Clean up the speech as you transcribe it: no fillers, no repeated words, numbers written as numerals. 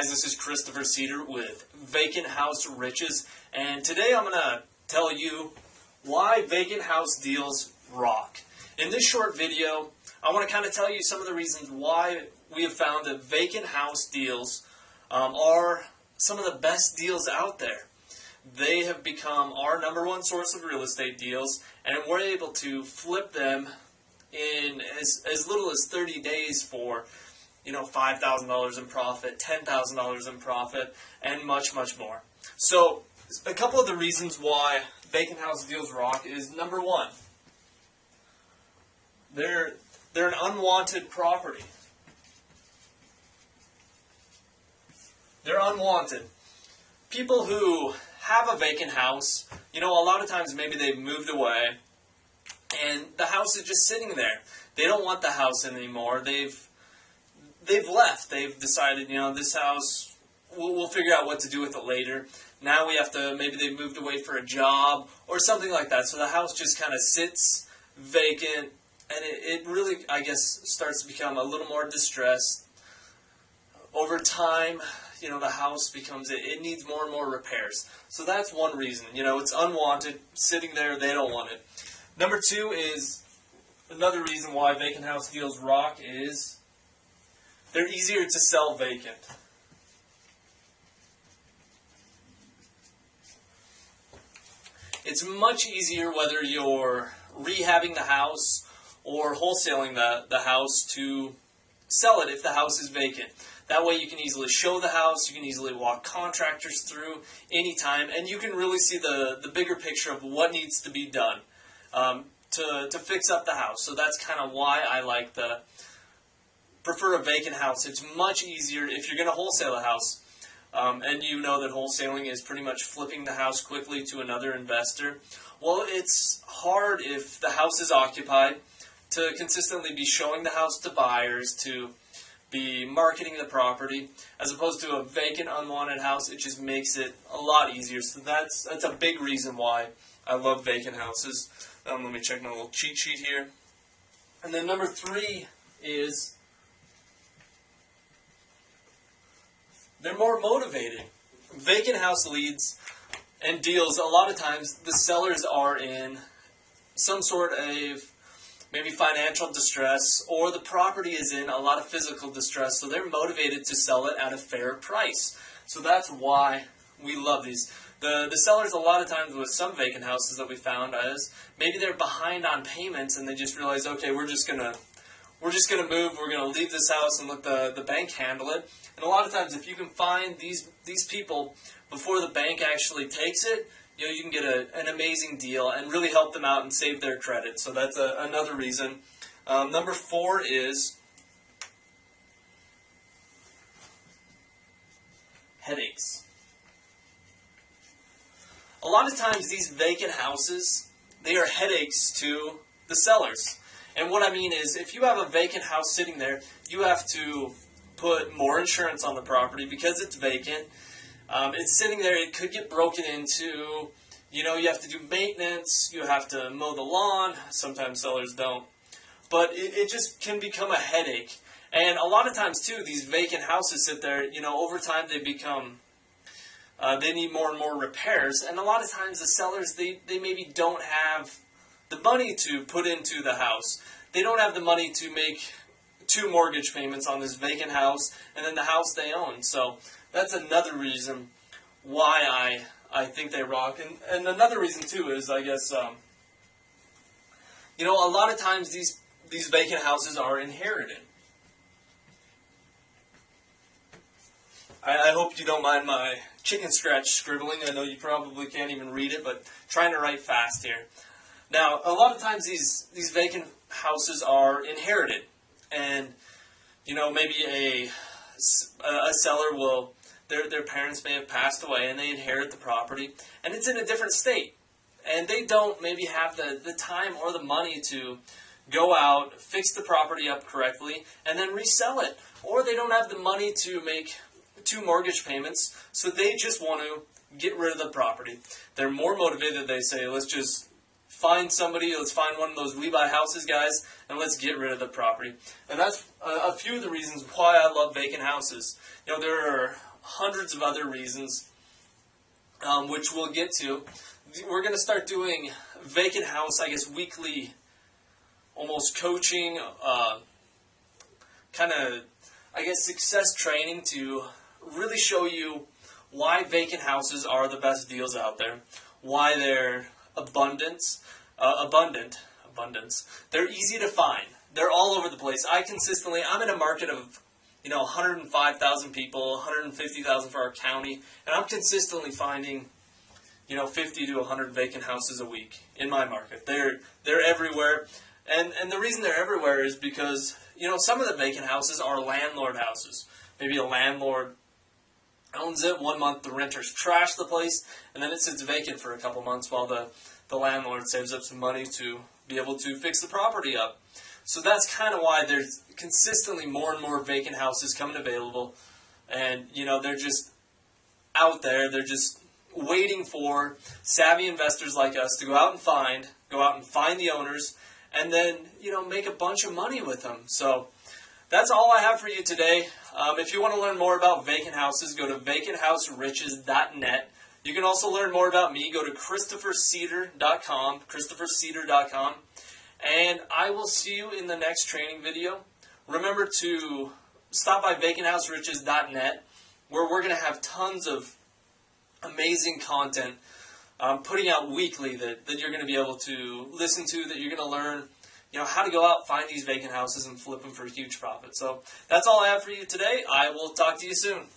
guys, this is Christopher Cedar with Vacant House Riches, and today I'm going to tell you why vacant house deals rock. In this short video, I want to kind of tell you some of the reasons why we have found that vacant house deals are some of the best deals out there. They have become our #1 source of real estate deals, and we're able to flip them in as little as 30 days for $5,000 in profit, $10,000 in profit, and much, much more. So, a couple of the reasons why vacant house deals rock is #1, they're an unwanted property. They're unwanted. People who have a vacant house, a lot of times maybe they've moved away, and the house is just sitting there. They don't want the house anymore. They've left. They've decided, this house, we'll figure out what to do with it later. Now we have to, maybe they've moved away for a job or something like that. So the house just kind of sits vacant, and it really, I guess, starts to become a little more distressed. Over time, the house becomes, it needs more and more repairs. So that's one reason. It's unwanted, sitting there, they don't want it. #2 is, another reason why vacant house deals rock is they're easier to sell vacant. It's much easier whether you're rehabbing the house or wholesaling the house to sell it if the house is vacant. That way you can easily show the house, you can easily walk contractors through anytime, and you can really see the bigger picture of what needs to be done to fix up the house. So that's kind of why I prefer a vacant house. It's much easier if you're going to wholesale a house, and you know that wholesaling is pretty much flipping the house quickly to another investor. Well, it's hard if the house is occupied to consistently be showing the house to buyers, to be marketing the property, as opposed to a vacant, unwanted house. It just makes it a lot easier. So that's a big reason why I love vacant houses. Let me check my little cheat sheet here. And then #3 is they're more motivated. Vacant house leads and deals, a lot of times the sellers are in some sort of maybe financial distress, or the property is in a lot of physical distress, so they're motivated to sell it at a fair price. So that's why we love these. The sellers, a lot of times with some vacant houses that we found, is maybe they're behind on payments and they just realize, okay, we're just gonna move, we're gonna leave this house and let the bank handle it. And a lot of times, if you can find these people before the bank actually takes it, you can get an amazing deal and really help them out and save their credit. So that's another reason. #4 is headaches. A lot of times these vacant houses, they are headaches to the sellers. And what I mean is, if you have a vacant house sitting there, you have to put more insurance on the property because it's vacant. It's sitting there, it could get broken into, you have to do maintenance, you have to mow the lawn, sometimes sellers don't. But it just can become a headache. And a lot of times too, these vacant houses sit there, over time they become, they need more and more repairs. And a lot of times the sellers, they maybe don't have the money to put into the house. They don't have the money to make 2 mortgage payments on this vacant house and then the house they own. So that's another reason why I think they rock. And another reason too is, I guess, a lot of times these vacant houses are inherited. I hope you don't mind my chicken scratch scribbling. I know you probably can't even read it, but trying to write fast here. Now, a lot of times these vacant houses are inherited, and maybe a seller will, their parents may have passed away and they inherit the property, and it's in a different state, and they don't maybe have the time or the money to go out, fix the property up correctly, and then resell it, or they don't have the money to make 2 mortgage payments, so they just want to get rid of the property. They're more motivated. They say, let's just find somebody, let's find one of those We Buy Houses guys, and let's get rid of the property. And that's a few of the reasons why I love vacant houses. There are hundreds of other reasons, which we'll get to. We're going to start doing vacant house, I guess, weekly, almost coaching, kind of, I guess, success training to really show you why vacant houses are the best deals out there, why they're abundant. They're easy to find. They're all over the place. I'm in a market of 105,000 people, 150,000 for our county, and I'm consistently finding 50 to 100 vacant houses a week in my market. They're everywhere, and the reason they're everywhere is because some of the vacant houses are landlord houses. Maybe a landlord owns it 1 month, the renters trash the place, and then it sits vacant for a couple months while the landlord saves up some money to be able to fix the property up. So that's kind of why there's consistently more and more vacant houses coming available, and they're just out there. They're just waiting for savvy investors like us to go out and find the owners, and then make a bunch of money with them. So that's all I have for you today. If you want to learn more about vacant houses, go to vacanthouseRiches.net. You can also learn more about me. Go to ChristopherCedar.com, and I will see you in the next training video. Remember to stop by vacanthouseRiches.net, where we're going to have tons of amazing content putting out weekly that you're going to be able to listen to, that you're going to learn how to go out, find these vacant houses, and flip them for a huge profit. So that's all I have for you today. I will talk to you soon.